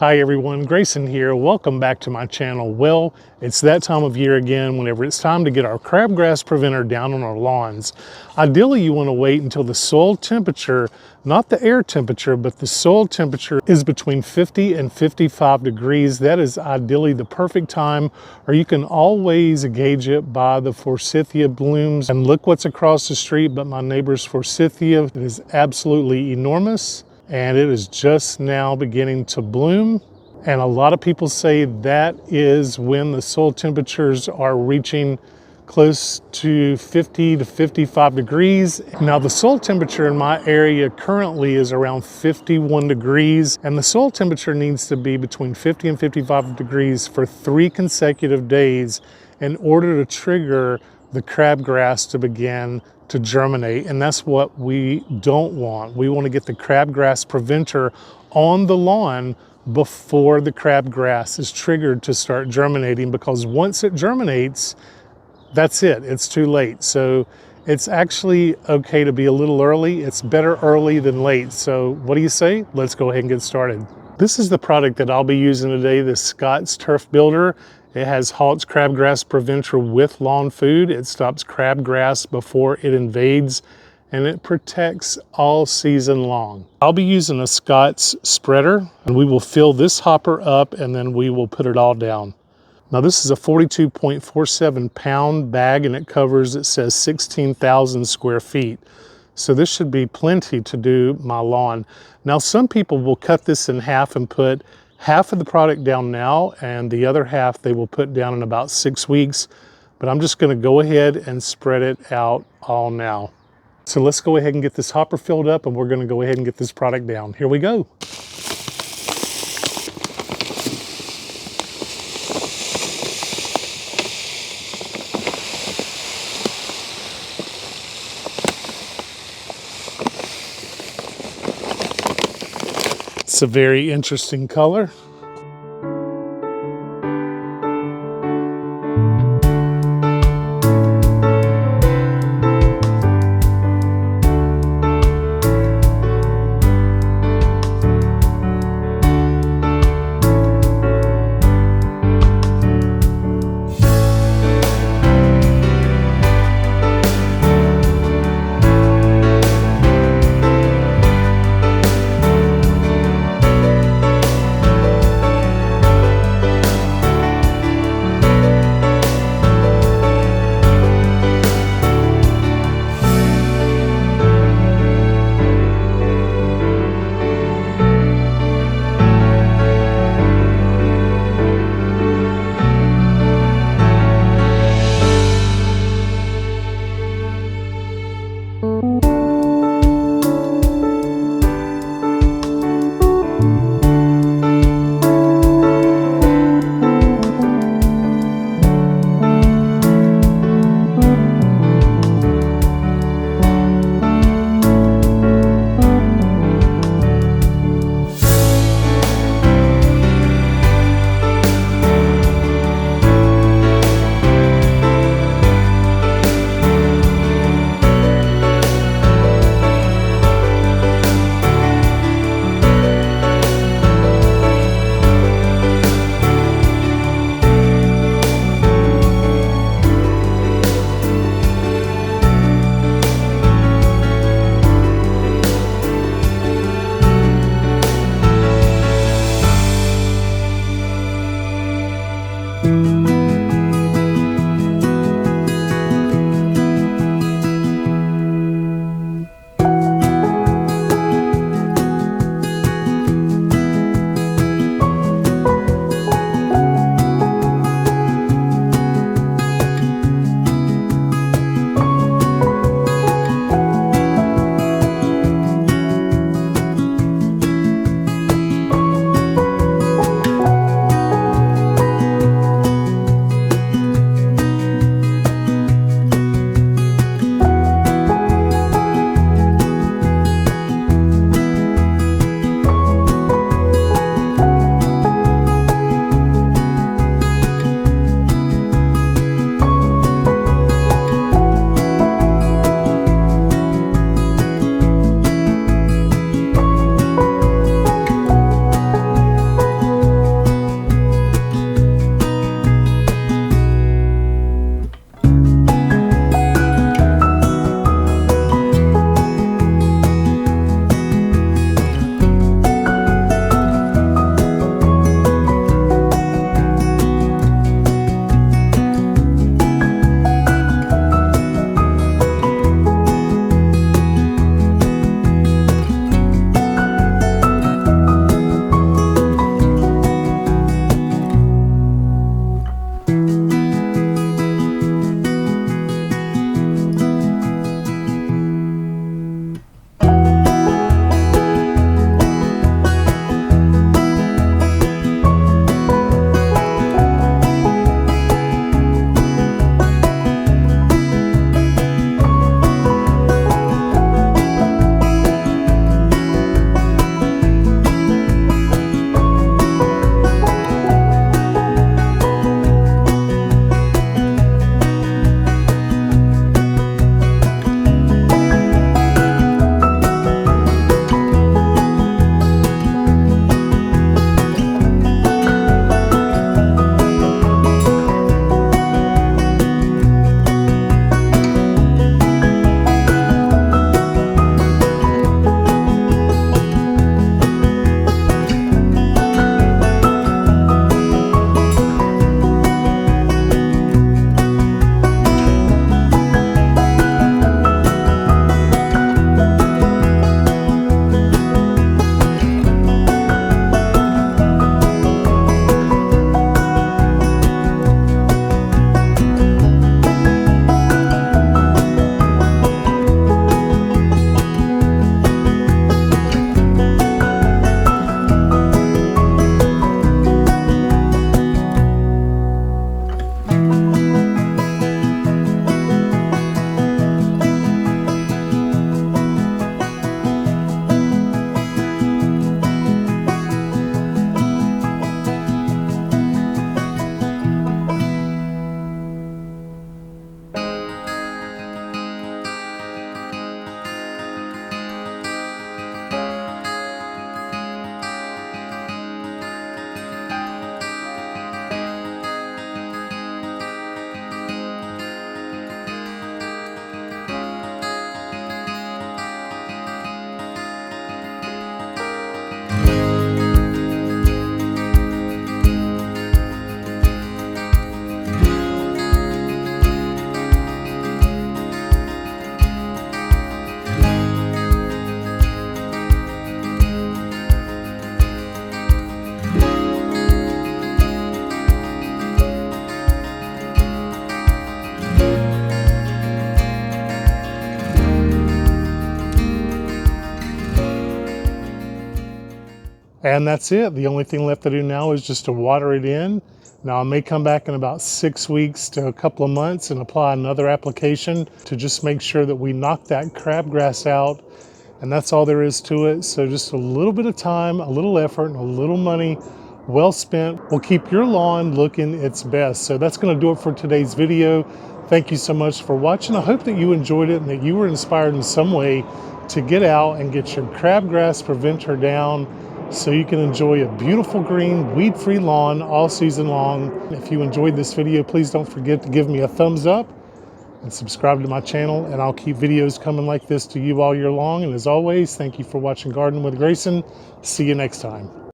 Hi everyone, Grayson here. Welcome back to my channel. Well, it's that time of year again whenever it's time to get our crabgrass preventer down on our lawns. Ideally, you want to wait until the soil temperature, not the air temperature, but the soil temperature is between 50 and 55 degrees. That is ideally the perfect time, or you can always gauge it by the forsythia blooms. And look what's across the street but my neighbor's forsythia. It is absolutely enormous, and it is just now beginning to bloom. And a lot of people say that is when the soil temperatures are reaching close to 50 to 55 degrees. Now the soil temperature in my area currently is around 51 degrees, and the soil temperature needs to be between 50 and 55 degrees for 3 consecutive days in order to trigger the crabgrass to begin to germinate, and that's what we don't want. We want to get the crabgrass preventer on the lawn before the crabgrass is triggered to start germinating, because once it germinates, that's it, it's too late. So it's actually okay to be a little early. It's better early than late. So what do you say? Let's go ahead and get started. This is the product that I'll be using today, the Scott's Turf Builder. It has Halts Crabgrass Preventor with lawn food. It stops crabgrass before it invades, and it protects all season long. I'll be using a Scott's spreader, and we will fill this hopper up and then we will put it all down. Now this is a 42.47 pound bag, and it covers, it says 16,000 square feet. So this should be plenty to do my lawn. Now some people will cut this in half and put half of the product down now, and the other half they will put down in about 6 weeks. But I'm just gonna go ahead and spread it out all now. So let's go ahead and get this hopper filled up, and we're gonna go ahead and get this product down. Here we go. It's a very interesting color. And that's it. The only thing left to do now is just to water it in. Now I may come back in about 6 weeks to a couple of months and apply another application to just make sure that we knock that crabgrass out. And that's all there is to it. So just a little bit of time, a little effort, and a little money well spent will keep your lawn looking its best. So that's going to do it for today's video. Thank you so much for watching. I hope that you enjoyed it and that you were inspired in some way to get out and get your crabgrass preventer down so you can enjoy a beautiful green weed-free lawn all season long. If you enjoyed this video, please don't forget to give me a thumbs up and subscribe to my channel, and I'll keep videos coming like this to you all year long. And as always, thank you for watching Garden with Grayson. See you next time.